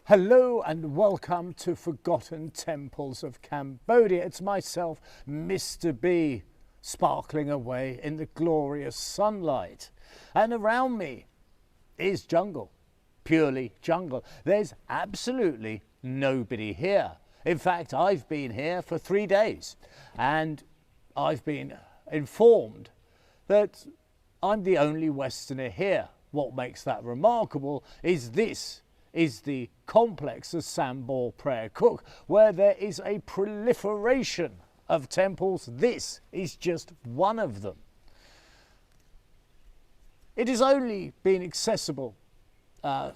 Hello and welcome to Forgotten Temples of Cambodia. It's myself, Mr. B, sparkling away in the glorious sunlight. And around me is jungle, purely jungle. There's absolutely nobody here. In fact, I've been here for 3 days and I've been informed that I'm the only Westerner here. What makes that remarkable is this is the complex of Sambor Prayer Cook, where there is a proliferation of temples. This is just one of them. It has only been accessible well,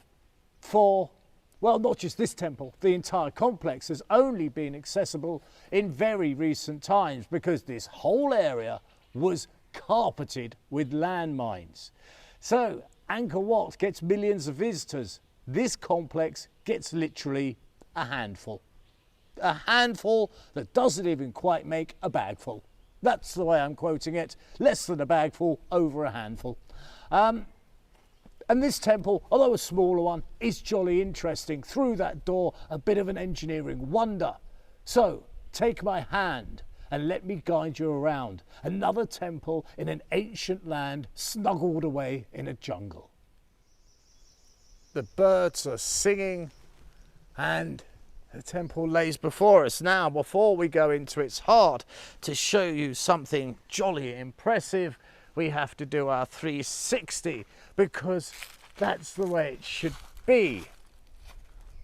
not just this temple, the entire complex has only been accessible in very recent times because this whole area was carpeted with landmines. So Angkor Wat gets millions of visitors. This complex gets literally a handful. A handful that doesn't even quite make a bagful. That's the way I'm quoting it. Less than a bagful, over a handful. And this temple, although a smaller one, is jolly interesting. Through that door, a bit of an engineering wonder. So take my hand and let me guide you around another temple in an ancient land snuggled away in a jungle. The birds are singing and the temple lays before us. Now, before we go into its heart, to show you something jolly impressive, we have to do our 360 because that's the way it should be.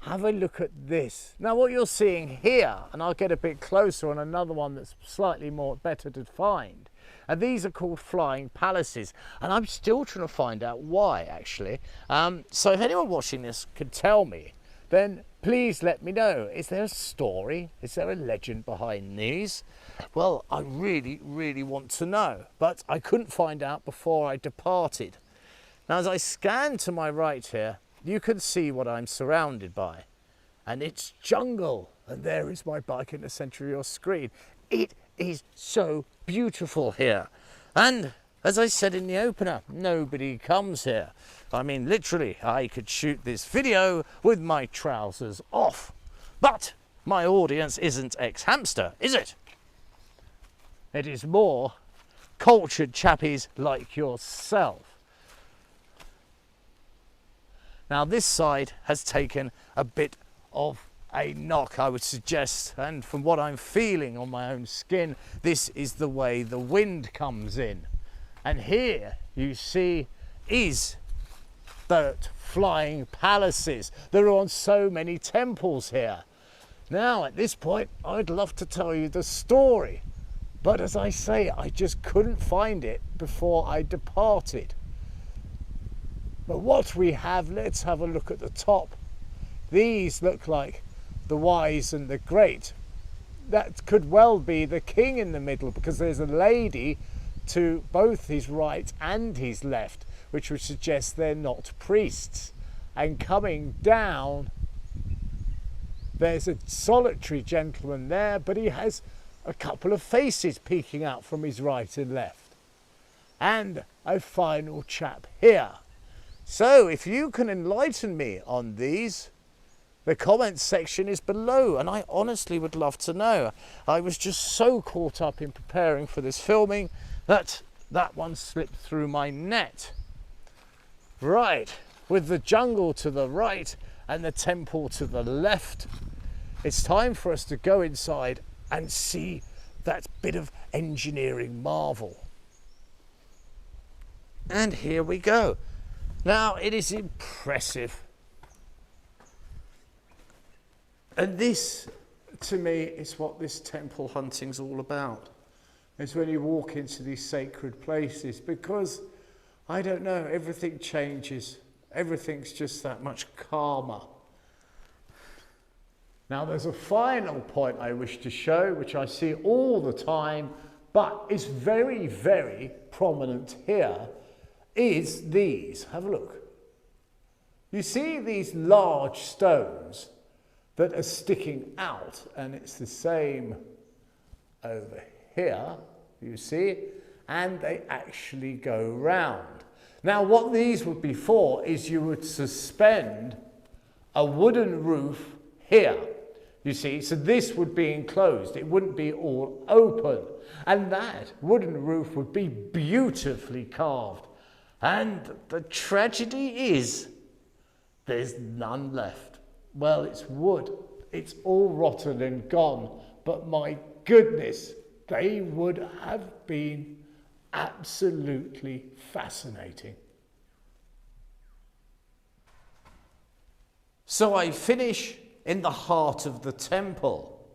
Have a look at this. Now what you're seeing here, and I'll get a bit closer on another one that's slightly more better defined, and these are called flying palaces, and I'm still trying to find out why actually. So if anyone watching this could tell me, then please let me know. Is there a story? Is there a legend behind these? Well, I really want to know, but I couldn't find out before I departed. Now as I scan to my right here, you can see what I'm surrounded by, and it's jungle, and there is my bike in the center of your screen. It is so beautiful here, and as I said in the opener, nobody comes here. I mean, literally, I could shoot this video with my trousers off, but my audience isn't ex-hamster, is it? It is more cultured chappies like yourself. Now this side has taken a bit of a knock, I would suggest, and from what I'm feeling on my own skin, this is the way the wind comes in. And here you see is the flying palaces. There are on so many temples here. Now at this point I'd love to tell you the story, but as I say, I just couldn't find it before I departed. But what we have, let's have a look at the top. These look like the wise and the great. That could well be the king in the middle because there's a lady to both his right and his left, which would suggest they're not priests. And coming down, there's a solitary gentleman there, but he has a couple of faces peeking out from his right and left. And a final chap here. So if you can enlighten me on these, the comments section is below, and I honestly would love to know. I was just so caught up in preparing for this filming that one slipped through my net. Right, with the jungle to the right and the temple to the left, it's time for us to go inside and see that bit of engineering marvel. And here we go. Now, it is impressive. And this, to me, is what this temple hunting's all about. It's when you walk into these sacred places, because, I don't know, everything changes. Everything's just that much calmer. Now, there's a final point I wish to show, which I see all the time, but is very prominent here, is these. Have a look. You see these large stones that are sticking out, and it's the same over here, you see, and they actually go round. Now what these would be for is you would suspend a wooden roof here. You see, so this would be enclosed. It wouldn't be all open. And that wooden roof would be beautifully carved. And the tragedy is, there's none left. Well, it's wood. It's all rotten and gone. But my goodness, they would have been absolutely fascinating. So I finish in the heart of the temple,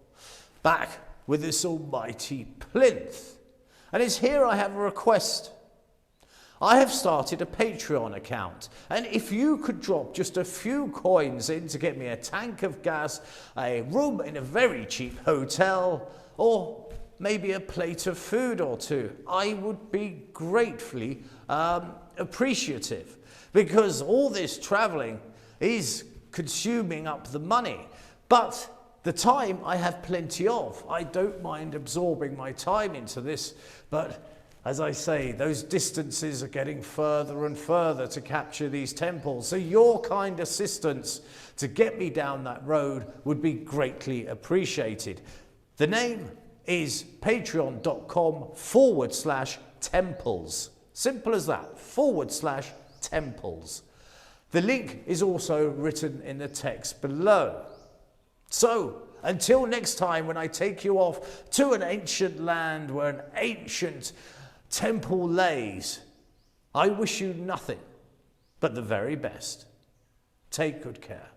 back with this almighty plinth. And it's here I have a request. I have started a Patreon account, and if you could drop just a few coins in to get me a tank of gas, a room in a very cheap hotel, or maybe a plate of food or two, I would be gratefully appreciative, because all this traveling is consuming up the money. But the time I have plenty of. I don't mind absorbing my time into this, but as I say, those distances are getting further and further to capture these temples. So your kind assistance to get me down that road would be greatly appreciated. The name is patreon.com/temples. Simple as that, /temples. The link is also written in the text below. So, until next time when I take you off to an ancient land where an ancient temple lays, I wish you nothing but the very best. Take good care.